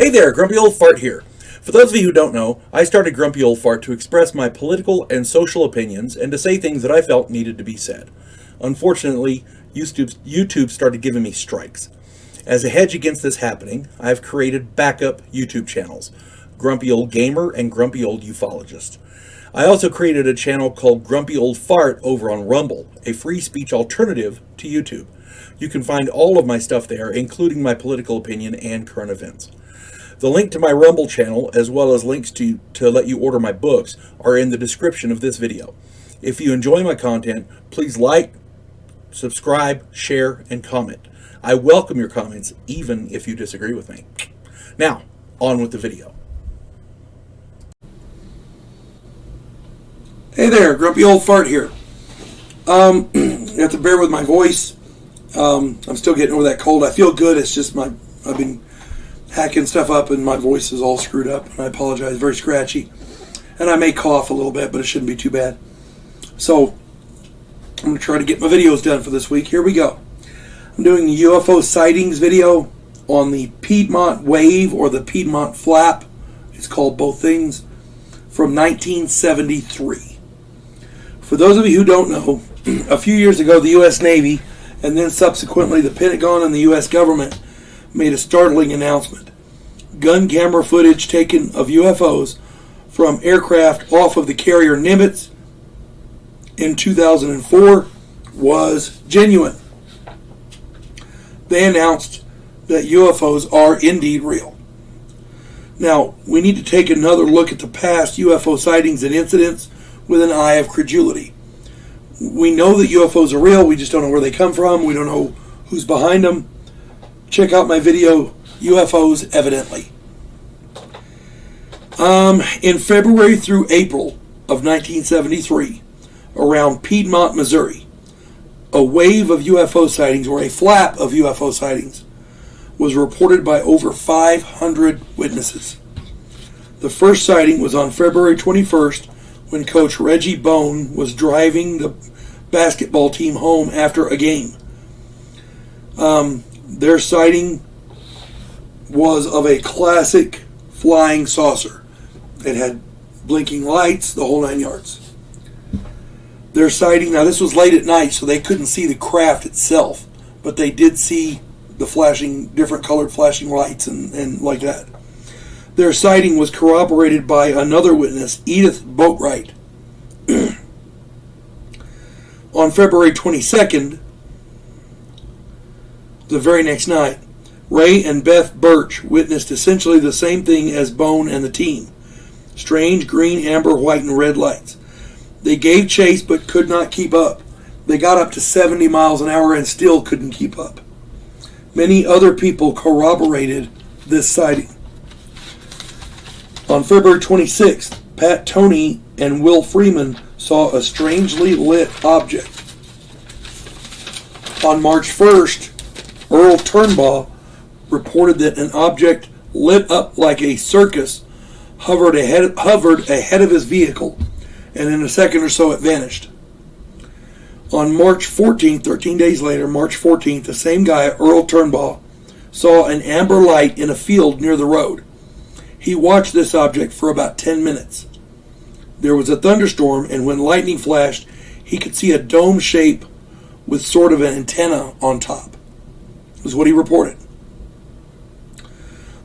Hey there, Grumpy Old Fart here. For those of you who don't know, I started Grumpy Old Fart to express my political and social opinions and to say things that I felt needed to be said. Unfortunately, YouTube started giving me strikes. As a hedge against this happening, I've created backup YouTube channels, Grumpy Old Gamer and Grumpy Old Ufologist. I also created a channel called Grumpy Old Fart over on Rumble, a free speech alternative to YouTube. You can find all of my stuff there, including my political opinion and current events. The link to my Rumble channel, as well as links to let you order my books, are in the description of this video. If you enjoy my content, please like, subscribe, share, and comment. I welcome your comments, even if you disagree with me. Now, on with the video. Hey there, Grumpy Old Fart here. You have to bear with my voice. I'm still getting over that cold. I feel good. It's just I've been hacking stuff up and my voice is all screwed up. And I apologize. Very scratchy. And I may cough a little bit, but it shouldn't be too bad. So, I'm going to try to get my videos done for this week. Here we go. I'm doing a UFO sightings video on the Piedmont wave or the Piedmont flap. It's called both things. From 1973. For those of you who don't know, a few years ago the U.S. Navy and then subsequently the Pentagon and the U.S. government made a startling announcement. Gun camera footage taken of UFOs from aircraft off of the carrier Nimitz in 2004 was genuine. They announced that UFOs are indeed real. Now, we need to take another look at the past UFO sightings and incidents with an eye of credulity. We know that UFOs are real, we just don't know where they come from, we don't know who's behind them. Check out my video, UFOs Evidently. In February through April of 1973, around Piedmont, Missouri, a wave of UFO sightings, or a flap of UFO sightings, was reported by over 500 witnesses. The first sighting was on February 21st when Coach Reggie Bone was driving the basketball team home after a game. Their sighting was of a classic flying saucer. It had blinking lights, the whole 9 yards. Their sighting, now this was late at night, so they couldn't see the craft itself, but they did see the flashing, different colored flashing lights and like that. Their sighting was corroborated by another witness, Edith Boatwright. On February 22nd, the very next night, Ray and Beth Birch witnessed essentially the same thing as Bone and the team. Strange green, amber, white, and red lights. They gave chase but could not keep up. They got up to 70 miles an hour and still couldn't keep up. Many other people corroborated this sighting. On February 26th, Pat Toney and Will Freeman saw a strangely lit object. On March 1st, Earl Turnbaugh reported that an object lit up like a circus hovered ahead of his vehicle, and in a second or so it vanished. On March 14th, 13 days later, March 14th, the same guy, Earl Turnbaugh, saw an amber light in a field near the road. He watched this object for about 10 minutes. There was a thunderstorm, and when lightning flashed, he could see a dome shape with sort of an antenna on top. Was what he reported.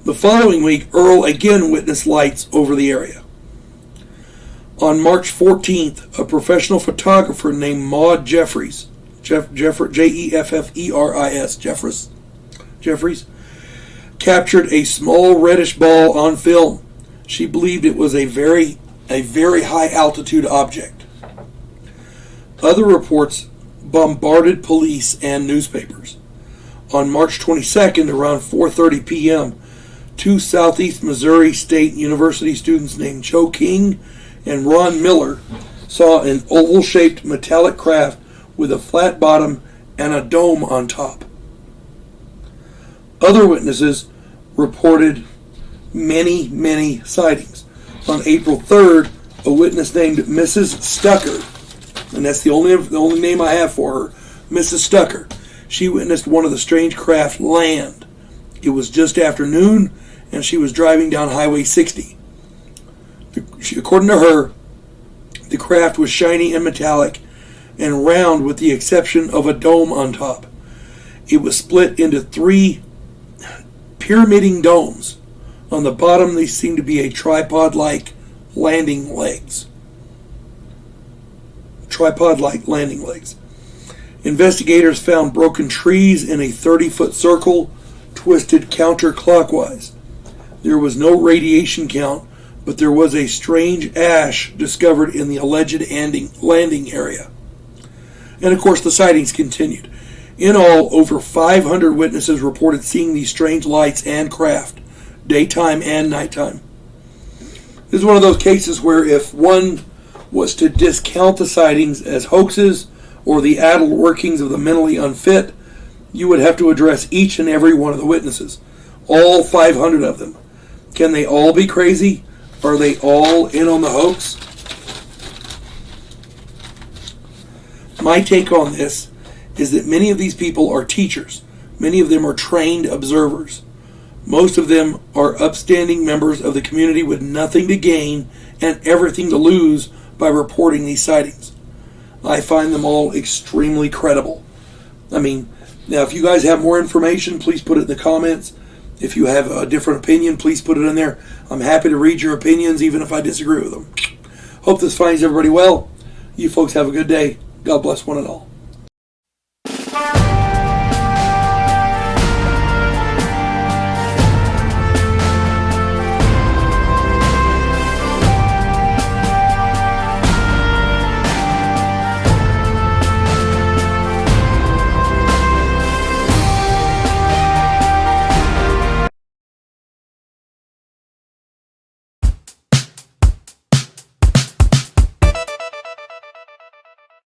The following week, Earl again witnessed lights over the area. On March 14th, a professional photographer named Maud Jeffries, Jeffers, Jeffries, captured a small reddish ball on film. She believed it was a very high altitude object. Other reports bombarded police and newspapers. On March 22nd, around 4:30 p.m., two Southeast Missouri State University students named Joe King and Ron Miller saw an oval-shaped metallic craft with a flat bottom and a dome on top. Other witnesses reported many sightings. On April 3rd, a witness named Mrs. Stucker, and that's the only name I have for her, Mrs. Stucker, she witnessed one of the strange craft land. It was just after noon, and she was driving down Highway 60. According to her, the craft was shiny and metallic and round with the exception of a dome on top. It was split into 3 pyramiding domes. On the bottom, they seemed to be a tripod-like landing legs. Investigators found broken trees in a 30-foot circle, twisted counterclockwise. There was no radiation count, but there was a strange ash discovered in the alleged landing area. And of course, the sightings continued. In all, over 500 witnesses reported seeing these strange lights and craft, daytime and nighttime. This is one of those cases where if one was to discount the sightings as hoaxes or the addled workings of the mentally unfit, you would have to address each and every one of the witnesses. All 500 of them. Can they all be crazy? Are they all in on the hoax? My take on this is that many of these people are teachers. Many of them are trained observers. Most of them are upstanding members of the community with nothing to gain and everything to lose by reporting these sightings. I find them all extremely credible. I mean, now if you guys have more information, please put it in the comments. If you have a different opinion, please put it in there. I'm happy to read your opinions, even if I disagree with them. Hope this finds everybody well. You folks have a good day. God bless one and all.